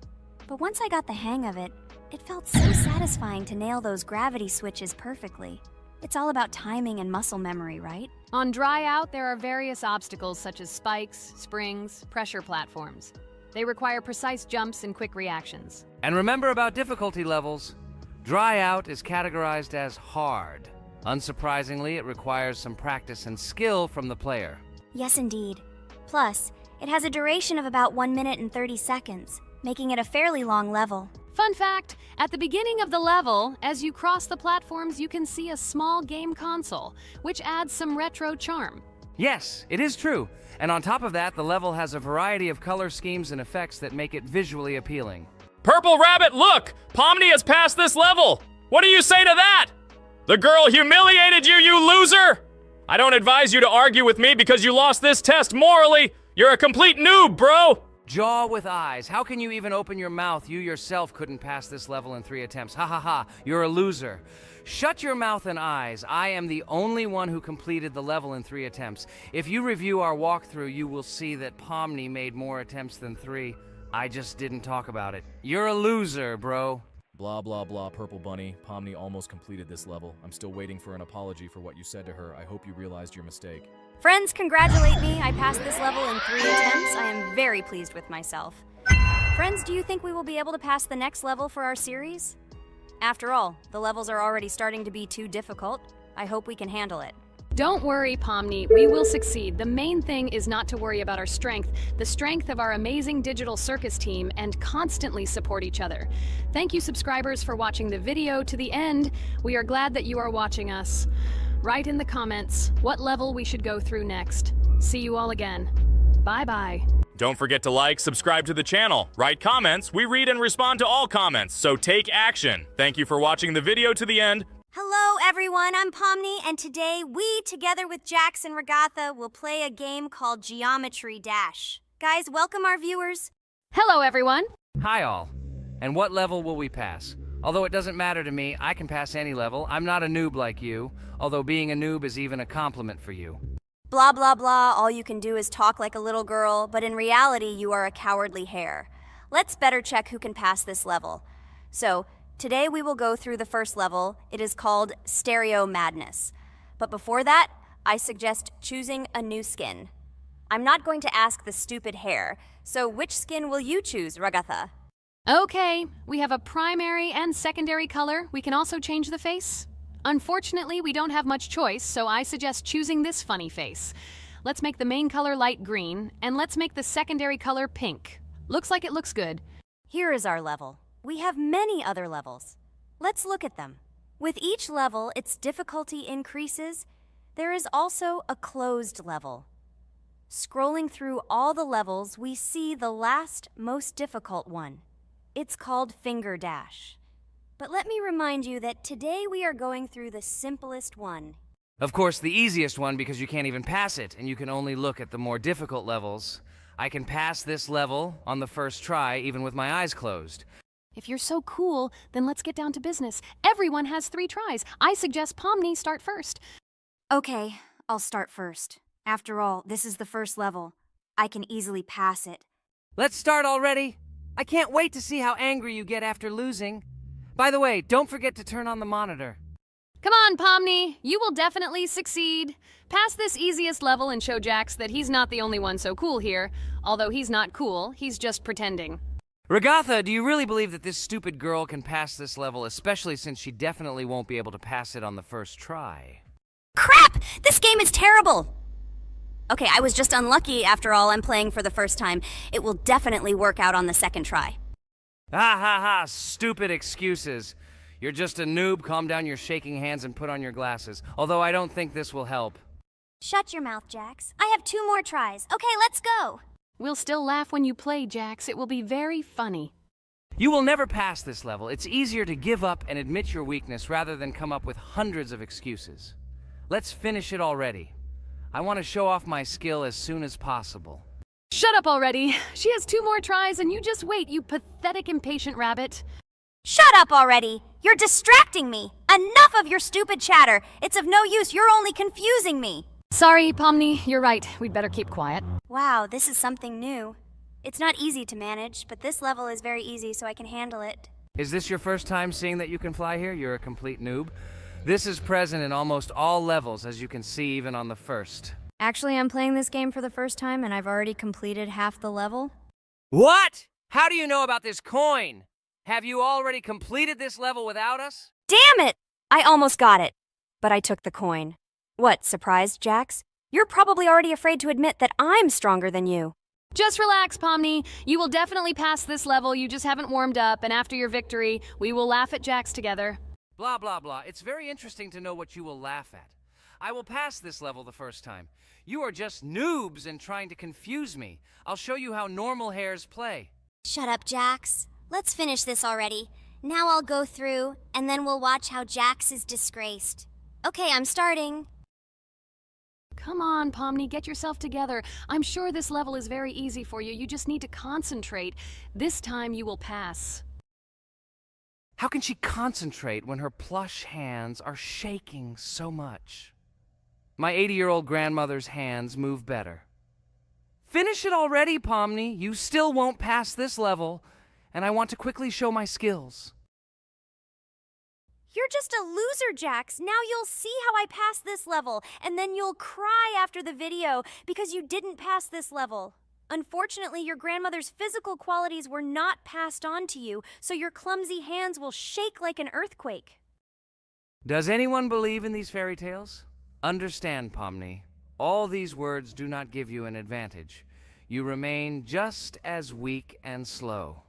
But once I got the hang of it, it felt so satisfying to nail those gravity switches perfectly. It's all about timing and muscle memory, right? On Dry Out, there are various obstacles such as spikes, springs, pressure platforms. They require precise jumps and quick reactions. And remember about difficulty levels. Dry Out is categorized as hard. Unsurprisingly, it requires some practice and skill from the player. Yes, indeed. Plus, it has a duration of about 1 minute and 30 seconds, making it a fairly long level. Fun fact, at the beginning of the level, as you cross the platforms, you can see a small game console, which adds some retro charm. Yes, it is true. And on top of that, the level has a variety of color schemes and effects that make it visually appealing. Purple Rabbit, look! Pomni has passed this level! What do you say to that? The girl humiliated you, you loser! I don't advise you to argue with me because you lost this test morally. You're a complete noob, bro! Jaw with eyes. How can you even open your mouth? You yourself couldn't pass this level in 3 attempts. Ha ha ha. You're a loser. Shut your mouth and eyes. I am the only one who completed the level in 3 attempts. If you review our walkthrough, you will see that Pomni made more attempts than 3. I just didn't talk about it. You're a loser, bro. Blah, blah, blah, Purple Bunny. Pomni almost completed this level. I'm still waiting for an apology for what you said to her. I hope you realized your mistake. Friends, congratulate me. I passed this level in 3 attempts. I am very pleased with myself. Friends, do you think we will be able to pass the next level for our series? After all, the levels are already starting to be too difficult. I hope we can handle it. Don't worry, Pomni. We will succeed. The main thing is not to worry about our strength, the strength of our amazing digital circus team, and constantly support each other. Thank you, subscribers, for watching the video to the end. We are glad that you are watching us. Write in the comments what level we should go through next. See you all again. Bye-bye. Don't forget to like, subscribe to the channel, write comments. We read and respond to all comments, so take action. Thank you for watching the video to the end. Hello, everyone. I'm Pomni, and today we, together with Jax and Regatha, will play a game called Geometry Dash. Guys, welcome our viewers. Hello, everyone. Hi, all. And what level will we pass? Although it doesn't matter to me, I can pass any level. I'm not a noob like you, although being a noob is even a compliment for you. Blah, blah, blah. All you can do is talk like a little girl, but in reality, you are a cowardly hare. Let's better check who can pass this level. So, today we will go through the first level. It is called Stereo Madness. But before that, I suggest choosing a new skin. I'm not going to ask the stupid hare, so which skin will you choose, Regatha? Okay, we have a primary and secondary color. We can also change the face. Unfortunately, we don't have much choice, so I suggest choosing this funny face. Let's make the main color light green, and let's make the secondary color pink. Looks like it looks good. Here is our level. We have many other levels. Let's look at them. With each level, its difficulty increases. There is also a closed level. Scrolling through all the levels, we see the last, most difficult one. It's called Finger Dash. But let me remind you that today we are going through the simplest one. Of course, the easiest one because you can't even pass it, and you can only look at the more difficult levels. I can pass this level on the first try, even with my eyes closed. If you're so cool, then let's get down to business. Everyone has 3 tries. I suggest Pomni start first. Okay, I'll start first. After all, this is the first level. I can easily pass it. Let's start already! I can't wait to see how angry you get after losing. By the way, don't forget to turn on the monitor. Come on, Pomni. You will definitely succeed. Pass this easiest level and show Jax that he's not the only one so cool here. Although he's not cool, he's just pretending. Regatha, do you really believe that this stupid girl can pass this level, especially since she definitely won't be able to pass it on the first try? Crap! This game is terrible! Okay, I was just unlucky. After all, I'm playing for the first time. It will definitely work out on the second try. Ha ha ha, stupid excuses. You're just a noob, calm down your shaking hands and put on your glasses. Although I don't think this will help. Shut your mouth, Jax. I have 2 more tries. Okay, let's go. We'll still laugh when you play, Jax. It will be very funny. You will never pass this level. It's easier to give up and admit your weakness rather than come up with hundreds of excuses. Let's finish it already. I want to show off my skill as soon as possible. Shut up already. She has 2 more tries and you just wait, you pathetic impatient rabbit. Shut up already! You're distracting me! Enough of your stupid chatter! It's of no use, you're only confusing me! Sorry, Pomni, you're right. We'd better keep quiet. Wow, this is something new. It's not easy to manage, but this level is very easy, so I can handle it. Is this your first time seeing that you can fly here? You're a complete noob. This is present in almost all levels, as you can see even on the first. Actually, I'm playing this game for the first time, and I've already completed half the level. What? How do you know about this coin? Have you already completed this level without us? Damn it! I almost got it, but I took the coin. What, surprised, Jax? You're probably already afraid to admit that I'm stronger than you. Just relax, Pomni. You will definitely pass this level, you just haven't warmed up, and after your victory, we will laugh at Jax together. Blah, blah, blah. It's very interesting to know what you will laugh at. I will pass this level the first time. You are just noobs and trying to confuse me. I'll show you how normal hares play. Shut up, Jax. Let's finish this already. Now I'll go through, and then we'll watch how Jax is disgraced. Okay, I'm starting. Come on, Pomni, get yourself together. I'm sure this level is very easy for you. You just need to concentrate. This time you will pass. How can she concentrate when her plush hands are shaking so much? My 80-year-old grandmother's hands move better. Finish it already, Pomni. You still won't pass this level, and I want to quickly show my skills. You're just a loser, Jax. Now you'll see how I pass this level, and then you'll cry after the video because you didn't pass this level. Unfortunately, your grandmother's physical qualities were not passed on to you, so your clumsy hands will shake like an earthquake. Does anyone believe in these fairy tales? Understand, Pomni. All these words do not give you an advantage. You remain just as weak and slow.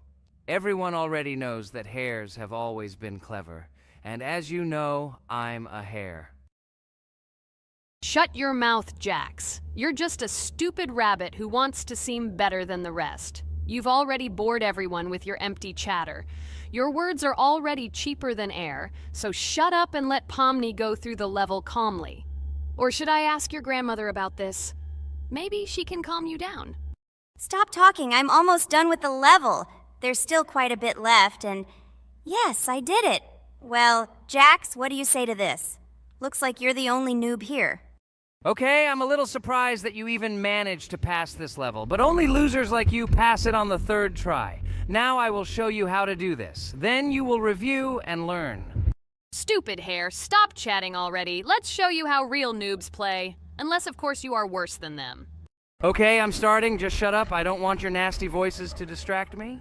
Everyone already knows that hares have always been clever. And as you know, I'm a hare. Shut your mouth, Jax. You're just a stupid rabbit who wants to seem better than the rest. You've already bored everyone with your empty chatter. Your words are already cheaper than air, so shut up and let Pomni go through the level calmly. Or should I ask your grandmother about this? Maybe she can calm you down. Stop talking. I'm almost done with the level. There's still quite a bit left, and yes, I did it. Well, Jax, what do you say to this? Looks like you're the only noob here. Okay, I'm a little surprised that you even managed to pass this level, but only losers like you pass it on the 3rd try. Now I will show you how to do this. Then you will review and learn. Stupid hare, stop chatting already. Let's show you how real noobs play. Unless, of course, you are worse than them. Okay, I'm starting. Just shut up. I don't want your nasty voices to distract me.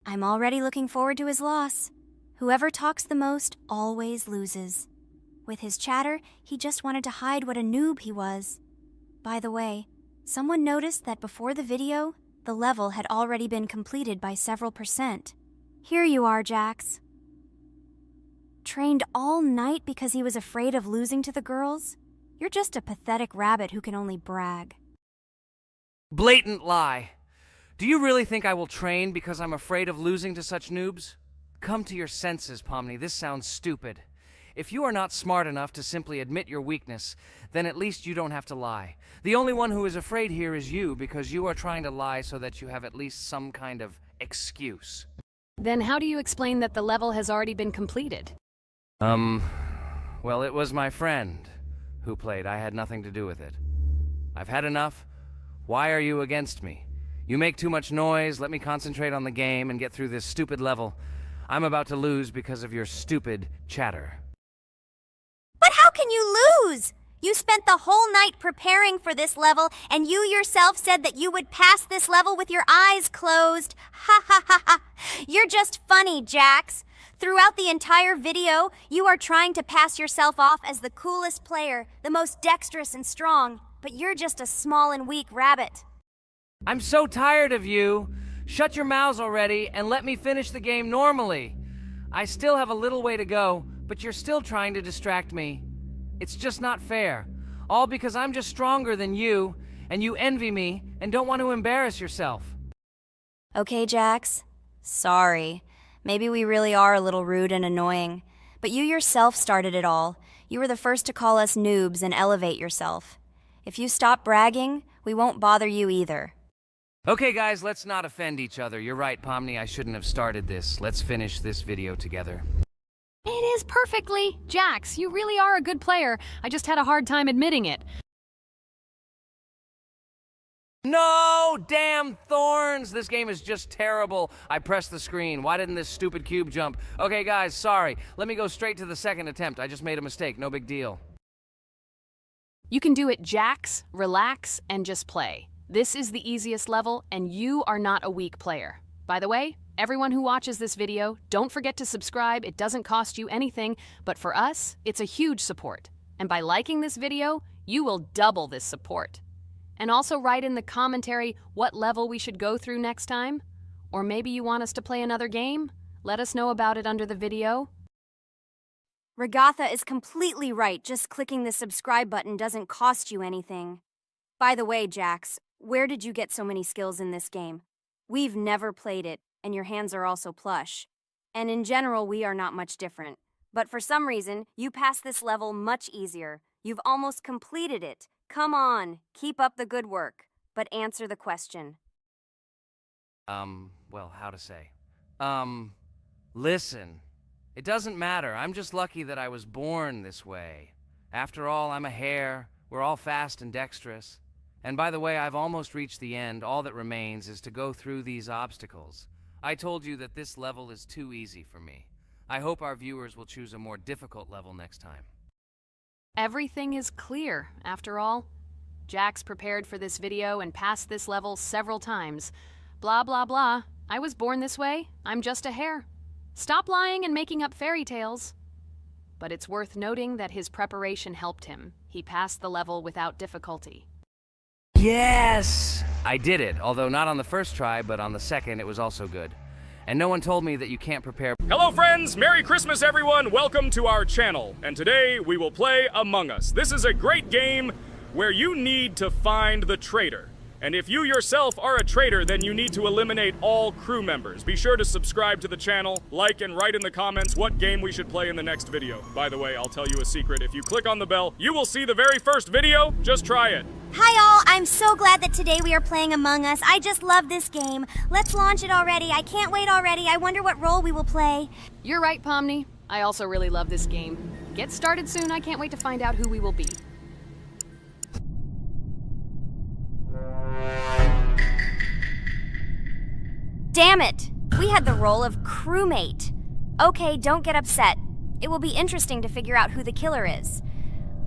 I'm already looking forward to his loss. Whoever talks the most always loses. With his chatter, he just wanted to hide what a noob he was. By the way, someone noticed that before the video, the level had already been completed by several %. Here you are, Jax. Trained all night because he was afraid of losing to the girls? You're just a pathetic rabbit who can only brag. Blatant lie. Do you really think I will train because I'm afraid of losing to such noobs? Come to your senses, Pomni. This sounds stupid. If you are not smart enough to simply admit your weakness, then at least you don't have to lie. The only one who is afraid here is you, because you are trying to lie so that you have at least some kind of excuse. Then how do you explain that the level has already been completed? Well, it was my friend who played. I had nothing to do with it. I've had enough. Why are you against me? You make too much noise. Let me concentrate on the game and get through this stupid level. I'm about to lose because of your stupid chatter. But how can you lose? You spent the whole night preparing for this level, and you yourself said that you would pass this level with your eyes closed. Ha ha ha ha. You're just funny, Jax. Throughout the entire video, you are trying to pass yourself off as the coolest player, the most dexterous and strong, but you're just a small and weak rabbit. I'm so tired of you. Shut your mouths already and let me finish the game normally. I still have a little way to go, but you're still trying to distract me. It's just not fair. All because I'm just stronger than you, and you envy me, and don't want to embarrass yourself. Okay, Jax. Sorry. Maybe we really are a little rude and annoying. But you yourself started it all. You were the first to call us noobs and elevate yourself. If you stop bragging, we won't bother you either. Okay, guys, let's not offend each other. You're right, Pomni, I shouldn't have started this. Let's finish this video together. It is perfectly. Jax, you really are a good player. I just had a hard time admitting it. No! Damn thorns! This game is just terrible. I pressed the screen. Why didn't this stupid cube jump? Okay, guys, sorry. Let me go straight to the second attempt. I just made a mistake. No big deal. You can do it, Jax, relax, and just play. This is the easiest level, and you are not a weak player. By the way, everyone who watches this video, don't forget to subscribe. It doesn't cost you anything, but for us, it's a huge support. And by liking this video, you will double this support. And also write in the commentary what level we should go through next time. Or maybe you want us to play another game? Let us know about it under the video. Regatha is completely right. Just clicking the subscribe button doesn't cost you anything. By the way, Jax, where did you get so many skills in this game? We've never played it, and your hands are also plush. And in general, we are not much different. But for some reason, you passed this level much easier. You've almost completed it. Come on, keep up the good work, but answer the question. Well, how to say? Listen. It doesn't matter. I'm just lucky that I was born this way. After all, I'm a hare. We're all fast and dexterous. And by the way, I've almost reached the end. All that remains is to go through these obstacles. I told you that this level is too easy for me. I hope our viewers will choose a more difficult level next time. Everything is clear, after all. Jax prepared for this video and passed this level several times. Blah, blah, blah. I was born this way. I'm just a hare. Stop lying and making up fairy tales. But it's worth noting that his preparation helped him. He passed the level without difficulty. Yes! I did it, although not on the first try, but on the second it was also good. And no one told me that you can't prepare. Hello friends, Merry Christmas everyone, welcome to our channel. And today we will play Among Us. This is a great game where you need to find the traitor. And if you yourself are a traitor, then you need to eliminate all crew members. Be sure to subscribe to the channel, like and write in the comments what game we should play in the next video. By the way, I'll tell you a secret. If you click on the bell, you will see the very first video. Just try it. Hi all, I'm so glad that today we are playing Among Us. I just love this game. Let's launch it already. I can't wait already. I wonder what role we will play. You're right, Pomni. I also really love this game. Get started soon. I can't wait to find out who we will be. Damn it! We had the role of crewmate. Okay, don't get upset. It will be interesting to figure out who the killer is.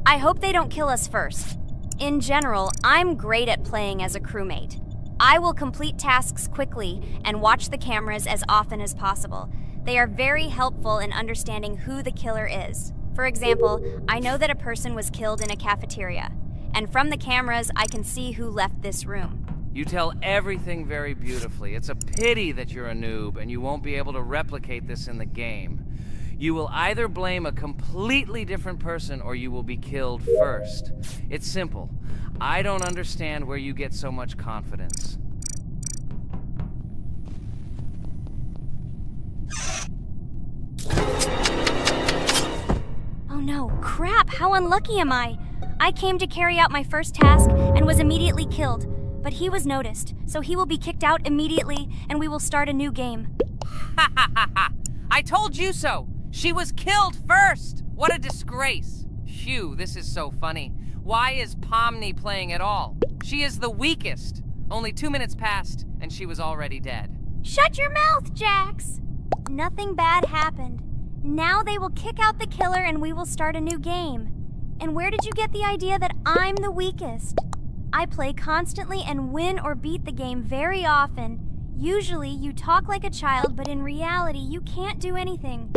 I hope they don't kill us first. In general, I'm great at playing as a crewmate. I will complete tasks quickly and watch the cameras as often as possible. They are very helpful in understanding who the killer is. For example, I know that a person was killed in a cafeteria, and from the cameras, I can see who left this room. You tell everything very beautifully. It's a pity that you're a noob and you won't be able to replicate this in the game. You will either blame a completely different person or you will be killed first. It's simple. I don't understand where you get so much confidence. Oh no, crap, how unlucky am I? I came to carry out my first task and was immediately killed. But he was noticed, so he will be kicked out immediately, and we will start a new game. Ha ha ha ha! I told you so! She was killed first! What a disgrace! Phew, this is so funny. Why is Pomni playing at all? She is the weakest. Only 2 minutes passed, and she was already dead. Shut your mouth, Jax! Nothing bad happened. Now they will kick out the killer, and we will start a new game. And where did you get the idea that I'm the weakest? I play constantly and win or beat the game very often. Usually, you talk like a child, but in reality, you can't do anything.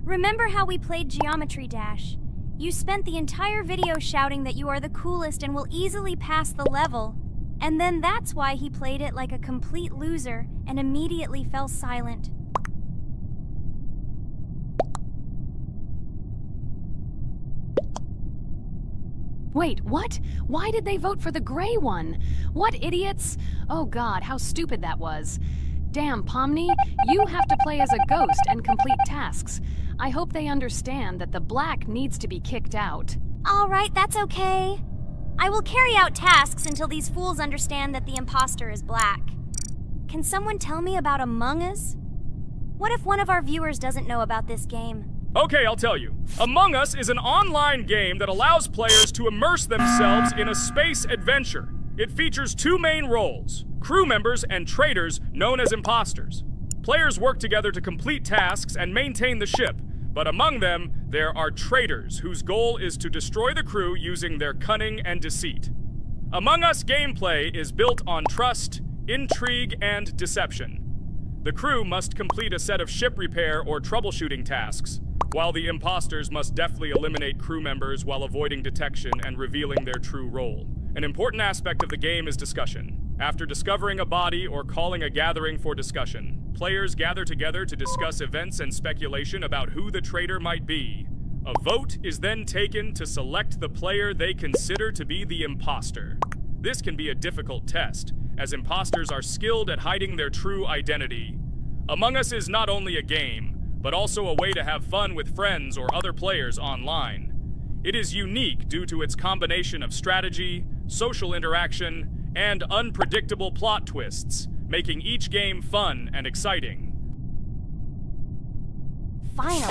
Remember how we played Geometry Dash? You spent the entire video shouting that you are the coolest and will easily pass the level. And then that's why he played it like a complete loser and immediately fell silent. Wait, what? Why did they vote for the gray one? What idiots? Oh god, how stupid that was. Damn, Pomni, you have to play as a ghost and complete tasks. I hope they understand that the black needs to be kicked out. All right, that's okay. I will carry out tasks until these fools understand that the imposter is black. Can someone tell me about Among Us? What if one of our viewers doesn't know about this game? Okay, I'll tell you. Among Us is an online game that allows players to immerse themselves in a space adventure. It features two main roles, crew members and traitors known as imposters. Players work together to complete tasks and maintain the ship, but among them, there are traitors whose goal is to destroy the crew using their cunning and deceit. Among Us gameplay is built on trust, intrigue, and deception. The crew must complete a set of ship repair or troubleshooting tasks, while the imposters must deftly eliminate crew members while avoiding detection and revealing their true role. An important aspect of the game is discussion. After discovering a body or calling a gathering for discussion, players gather together to discuss events and speculation about who the traitor might be. A vote is then taken to select the player they consider to be the imposter. This can be a difficult test, as imposters are skilled at hiding their true identity. Among Us is not only a game, but also a way to have fun with friends or other players online. It is unique due to its combination of strategy, social interaction, and unpredictable plot twists, making each game fun and exciting. Finally,